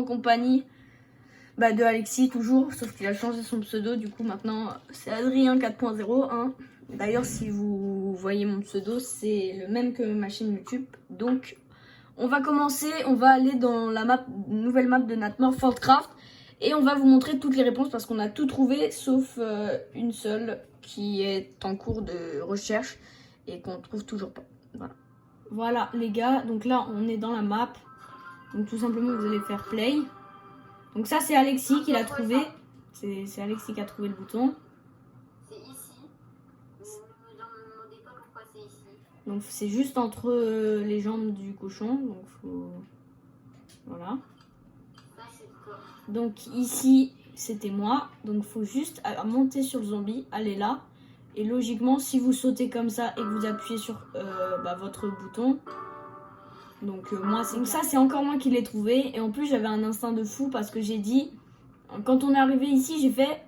compagnie de Alexis toujours, sauf qu'il a changé son pseudo, du coup maintenant c'est Adrien 4.0. Hein. D'ailleurs si vous voyez mon pseudo, c'est le même que ma chaîne YouTube. Donc on va commencer, on va aller dans la nouvelle map de Natmorph Fortcraft et on va vous montrer toutes les réponses parce qu'on a tout trouvé sauf une seule qui est en cours de recherche et qu'on trouve toujours pas. Voilà les gars, donc là on est dans la map. Donc tout simplement vous allez faire play. Donc ça c'est Alexis qui l'a trouvé. C'est Alexis qui a trouvé le bouton. C'est ici. Ne me demandez pas pourquoi c'est ici. Donc c'est juste entre les jambes du cochon. Donc faut... Voilà. Ça c'est toi. Donc ici c'était moi. Donc faut juste monter sur le zombie, aller là. Et logiquement si vous sautez comme ça et que vous appuyez sur votre bouton. Donc ça c'est encore moi qui l'ai trouvé. Et en plus j'avais un instinct de fou parce que j'ai dit, quand on est arrivé ici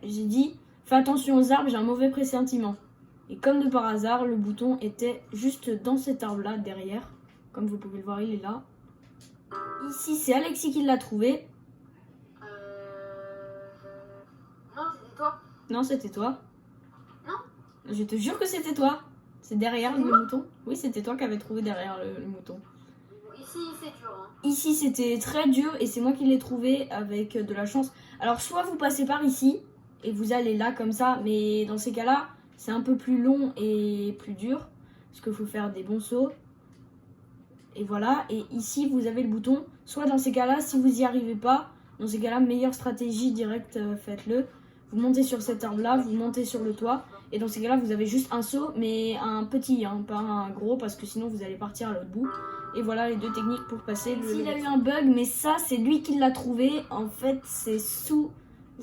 j'ai dit fais attention aux arbres, j'ai un mauvais pressentiment. Et comme de par hasard le bouton était juste dans cet arbre là derrière. Comme vous pouvez le voir il est là. Ici c'est Alexis qui l'a trouvé. Non c'était toi. Non c'était toi. Non. Je te jure que c'était toi. C'est derrière le mouton. Oui c'était toi qui avais trouvé derrière le mouton. Ici c'est dur. Hein. Ici c'était très dur et c'est moi qui l'ai trouvé avec de la chance. Alors soit vous passez par ici et vous allez là comme ça, mais dans ces cas-là c'est un peu plus long et plus dur parce qu'il faut faire des bons sauts. Et voilà, et ici vous avez le bouton. Soit dans ces cas-là, si vous n'y arrivez pas, dans ces cas-là, meilleure stratégie directe, faites-le. Vous montez sur cet arbre-là, vous montez sur le toit. Et dans ces cas-là, vous avez juste un saut, mais un petit, hein, pas un gros, parce que sinon vous allez partir à l'autre bout. Et voilà les deux techniques pour passer. Ici, il a eu un bug, mais ça, c'est lui qui l'a trouvé. En fait, c'est sous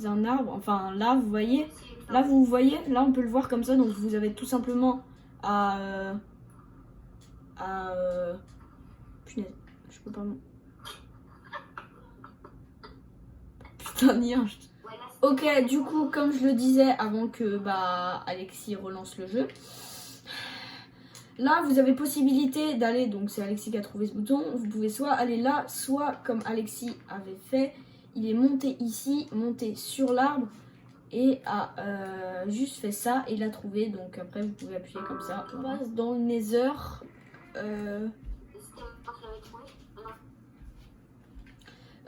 un arbre. Enfin, là, vous voyez. Là, vous voyez. Là, on peut le voir comme ça. Donc, vous avez tout simplement à punaise, je peux pas... Putain, niaque. Ok, du coup, comme je le disais avant que Alexis relance le jeu, là vous avez possibilité d'aller, donc c'est Alexis qui a trouvé ce bouton, vous pouvez soit aller là, soit comme Alexis avait fait, il est monté ici, monté sur l'arbre et a juste fait ça et il a trouvé, donc après vous pouvez appuyer comme ça. On passe dans le Nether.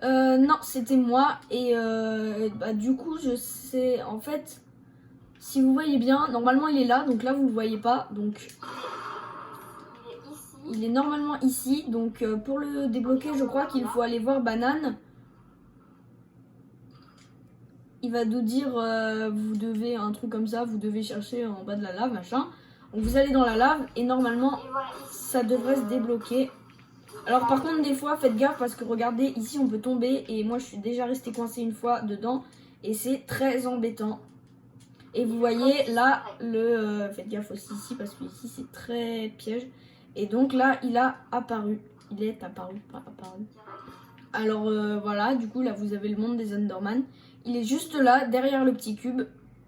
Non, c'était moi et du coup je sais en fait si vous voyez bien, normalement il est là, donc là vous le voyez pas, donc il est normalement ici, donc pour le débloquer je crois qu'il faut aller voir Banane. Il va nous dire vous devez un truc comme ça, vous devez chercher en bas de la lave machin, donc vous allez dans la lave et normalement ça devrait se débloquer. Alors par contre des fois faites gaffe parce que regardez ici on peut tomber et moi je suis déjà restée coincée une fois dedans et c'est très embêtant. Et vous voyez là faites gaffe aussi ici parce que ici c'est très piège. Et donc là il a apparu, il est apparu, pas apparu. Alors voilà, du coup là vous avez le monde des Enderman. Il est juste là derrière le petit cube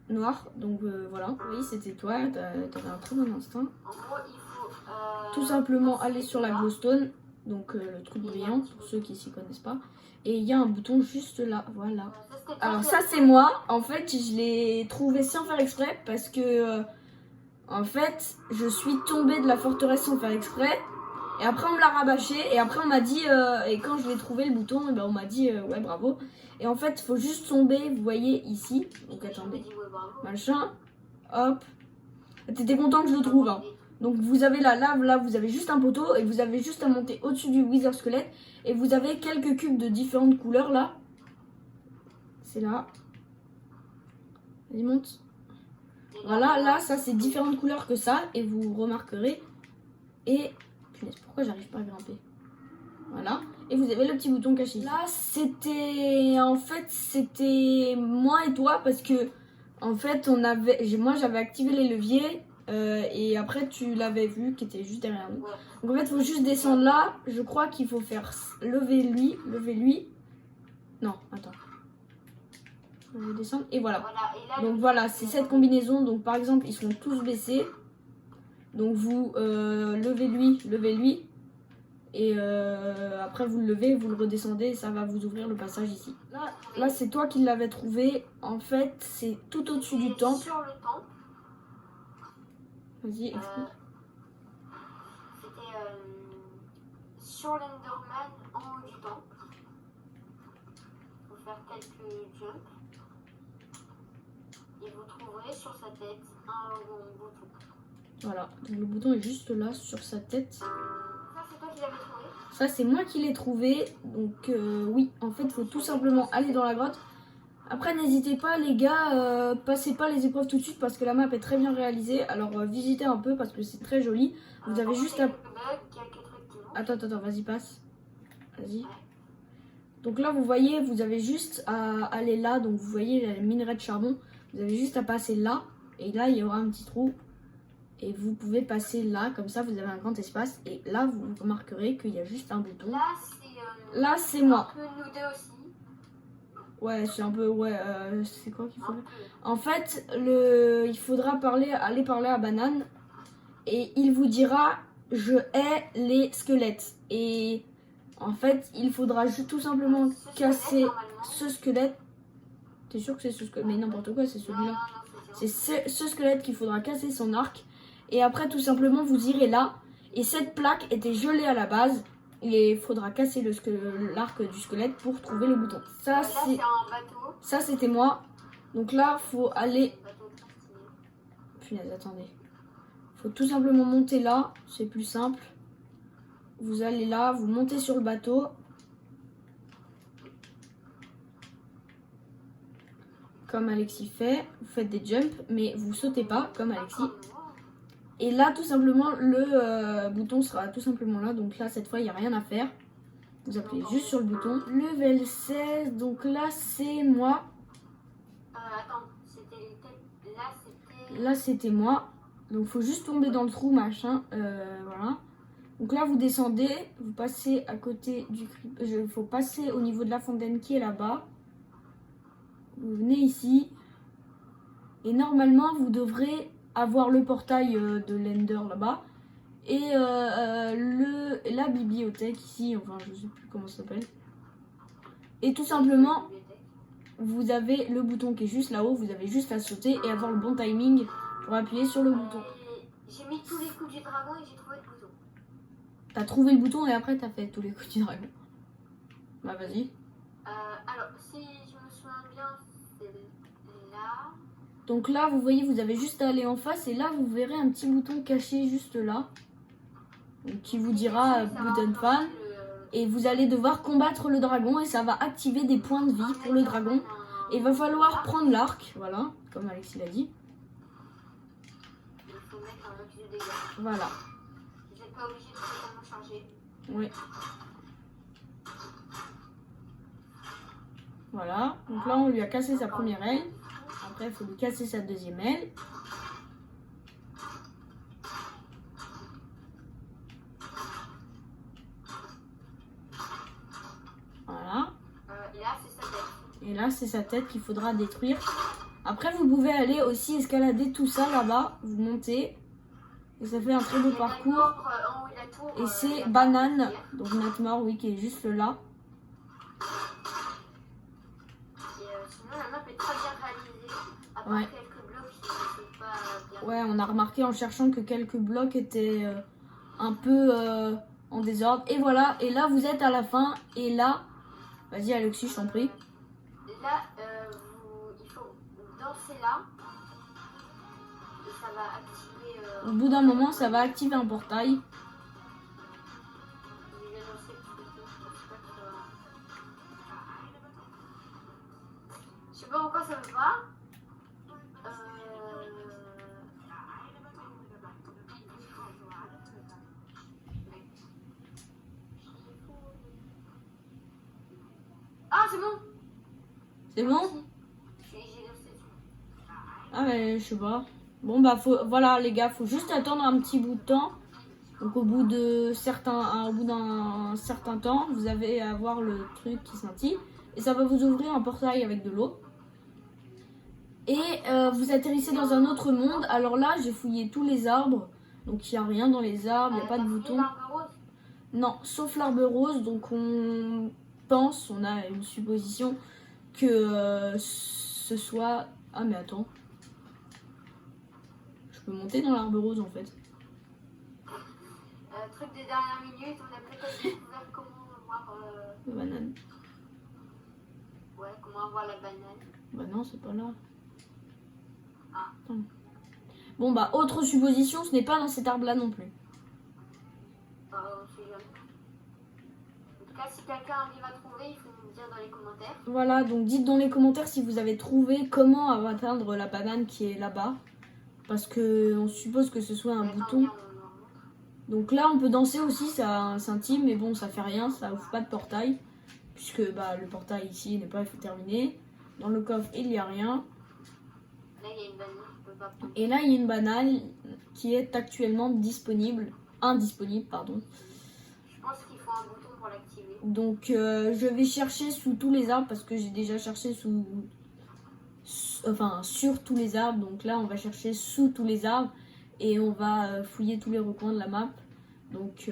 noir, donc voilà. Oui c'était toi, t'avais un très bon instinct. En gros il faut tout simplement aller sur la glowstone. Donc le truc brillant pour ceux qui s'y connaissent pas. Et il y a un bouton juste là, voilà. Alors ça c'est moi, en fait je l'ai trouvé sans faire exprès parce que en fait je suis tombée de la forteresse sans faire exprès. Et après on me l'a rabâché et après on m'a dit, et quand je l'ai trouvé le bouton, et on m'a dit ouais bravo. Et en fait il faut juste tomber, vous voyez ici, donc attendez, machin, hop. T'étais content que je le trouve hein. Donc vous avez la lave, là vous avez juste un poteau et vous avez juste à monter au-dessus du Wither squelette. Et vous avez quelques cubes de différentes couleurs là. C'est là. Vas-y monte. Voilà, là ça c'est différentes couleurs que ça. Et vous remarquerez. Et punaise, pourquoi j'arrive pas à grimper? Voilà. Et vous avez le petit bouton caché. Là c'était... En fait c'était moi et toi parce que... En fait moi j'avais activé les leviers. Et après tu l'avais vu qui était juste derrière nous. Donc en fait il faut juste descendre là. Je crois qu'il faut faire lever lui. Non, attends. Je vais descendre et voilà. Donc voilà, c'est cette combinaison. Donc par exemple ils sont tous baissés. Donc vous levez lui. Et après vous le levez, vous le redescendez et ça va vous ouvrir le passage ici. Là c'est toi qui l'avais trouvé. En fait c'est tout au-dessus du temple. Sur le temple. Vas-y, explique. C'était sur l'Enderman en haut du temple. Il faut faire quelques jumps. Et vous trouverez sur sa tête un bouton. Voilà, donc le bouton est juste là sur sa tête. Ça c'est toi qui l'avais trouvé? Ça c'est moi qui l'ai trouvé. Donc oui, en fait il faut tout simplement aller dans la grotte. Après n'hésitez pas les gars, passez pas les épreuves tout de suite parce que la map est très bien réalisée. Alors visitez un peu parce que c'est très joli. Vous avez juste à... Attends, vas-y passe. Vas-y. Donc là vous voyez, vous avez juste à aller là. Donc vous voyez la minerai de charbon. Vous avez juste à passer là. Et là il y aura un petit trou. Et vous pouvez passer là, comme ça vous avez un grand espace. Et là vous remarquerez qu'il y a juste un bouton. Là c'est moi. Un peu nous deux aussi. Ouais, c'est un peu... Ouais, c'est quoi qu'il faut faire? En fait, il faudra aller parler à Banane. Et il vous dira, je hais les squelettes. Et en fait, il faudra juste tout simplement casser ce squelette. T'es sûr que c'est ce squelette? Mais n'importe quoi, c'est celui-là. C'est ce squelette qu'il faudra casser son arc. Et après, tout simplement, vous irez là. Et cette plaque était gelée à la base. Et il faudra casser l'arc du squelette pour trouver le bouton. Ça, c'était moi. Donc là, faut aller... Punaise, attendez. Faut tout simplement monter là. C'est plus simple. Vous allez là, vous montez sur le bateau. Comme Alexis fait. Vous faites des jumps, mais vous sautez pas, comme Alexis. Et là, tout simplement, le bouton sera tout simplement là. Donc là, cette fois, il n'y a rien à faire. Vous appuyez juste sur le bouton. Level 16. Donc là, c'est moi. Attends, là, c'était moi. Donc, il faut juste tomber dans le trou, machin. Voilà. Donc là, vous descendez. Vous passez à côté du... Il faut passer au niveau de la fontaine qui est là-bas. Vous venez ici. Et normalement, vous devrez... avoir le portail de l'Ender là-bas et la bibliothèque ici, enfin je sais plus comment ça s'appelle. Et tout simplement vous avez le bouton qui est juste là-haut, vous avez juste à sauter et avoir le bon timing pour appuyer sur le bouton. J'ai mis tous les coups du dragon et j'ai trouvé le bouton. T'as trouvé le bouton et après t'as fait tous les coups du dragon. Bah vas-y. Alors si je me souviens bien, c'est là. Donc là, vous voyez, vous avez juste à aller en face et là, vous verrez un petit bouton caché juste là. Donc, qui vous dira Button Fan. Et vous allez devoir combattre le dragon et ça va activer des points de vie pour le dragon. Et il va falloir prendre l'arc, voilà, comme Alexis l'a dit. Il faut mettre un max de dégâts. Voilà. Vous n'êtes pas obligé de totalement charger. Oui. Voilà. Donc là, on lui a cassé sa première aile. Après, il faut lui casser sa deuxième aile. Voilà. Et là, c'est sa tête qu'il faudra détruire. Après, vous pouvez aller aussi escalader tout ça là-bas. Vous montez. Et ça fait un très beau parcours. Et c'est Banane, donc Nightmare, oui, qui est juste là. Sinon, la map est très bien réalisée. À part quelques blocs qui ne sont pas bien. Ouais, on a remarqué en cherchant que quelques blocs étaient un peu en désordre. Et voilà, et là, vous êtes à la fin. Et là, vas-y Alexis, je t'en prie. Là, il faut danser là. Et ça va activer... Au bout d'un moment, ça va activer un portail. Je sais pas pourquoi ça me va. Ah, c'est bon. C'est bon? Ah mais je sais pas. Bon bah voilà les gars, faut juste attendre un petit bout de temps. Donc au bout d'un certain temps, vous allez avoir le truc qui scintille. Et ça va vous ouvrir un portail avec de l'eau. Et vous atterrissez dans un autre monde. Alors là, j'ai fouillé tous les arbres. Donc il n'y a rien dans les arbres, il n'y a pas de bouton. Non, sauf l'arbre rose. Donc on a une supposition que ce soit... Ah mais attends. Je peux monter dans l'arbre rose en fait. Truc des dernières minutes, on a peut-être découvert comment avoir... Banane. Ouais, comment avoir la banane. Bah non, c'est pas là. Ah. Attends. Bon bah, autre supposition, ce n'est pas dans cet arbre-là non plus. On sait jamais. En tout cas, si quelqu'un arrive à trouver, il faut nous dire dans les commentaires. Voilà, donc dites dans les commentaires si vous avez trouvé comment atteindre la banane qui est là-bas. Parce que on suppose que ce soit un bouton. Donc là, on peut danser aussi, c'est intime, mais bon, ça fait rien, ça ouvre pas de portail. Puisque bah, le portail ici n'est pas terminé. Dans le coffre, il n'y a rien. Là, il y a une banane, je peux pas prendre. Et là, il y a une banane qui est actuellement indisponible, pardon. Je pense qu'il faut un bouton pour l'activer. Donc, je vais chercher sous tous les arbres parce que j'ai déjà cherché sur tous les arbres. Donc là, on va chercher sous tous les arbres et on va fouiller tous les recoins de la map. Donc,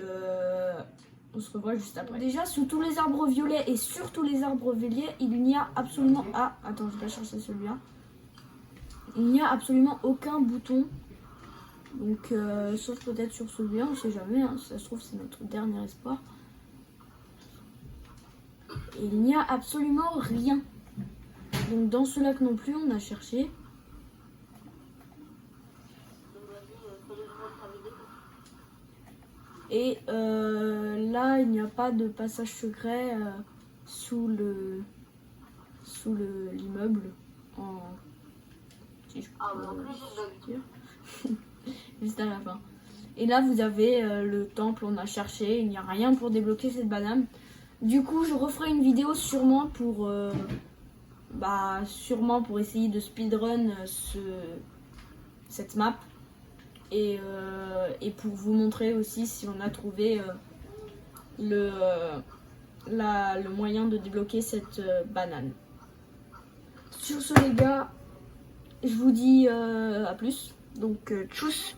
on se revoit juste après. Déjà, sous tous les arbres violets et sur tous les arbres violets, il n'y a absolument... Ah, attends, je vais chercher celui-là. Il n'y a absolument aucun bouton. Donc, sauf peut-être sur celui-là, on ne sait jamais. Hein, si ça se trouve, c'est notre dernier espoir. Et il n'y a absolument rien. Donc, dans ce lac non plus, on a cherché. Et là, il n'y a pas de passage secret sous l'immeuble. Si je peux dire. Juste à la fin. Et là, vous avez le temple, on a cherché. Il n'y a rien pour débloquer cette banane. Du coup, je referai une vidéo sûrement pour essayer de speedrun cette map. Et pour vous montrer aussi si on a trouvé le moyen de débloquer cette banane. Sur ce les gars, je vous dis à plus. Donc tchuss.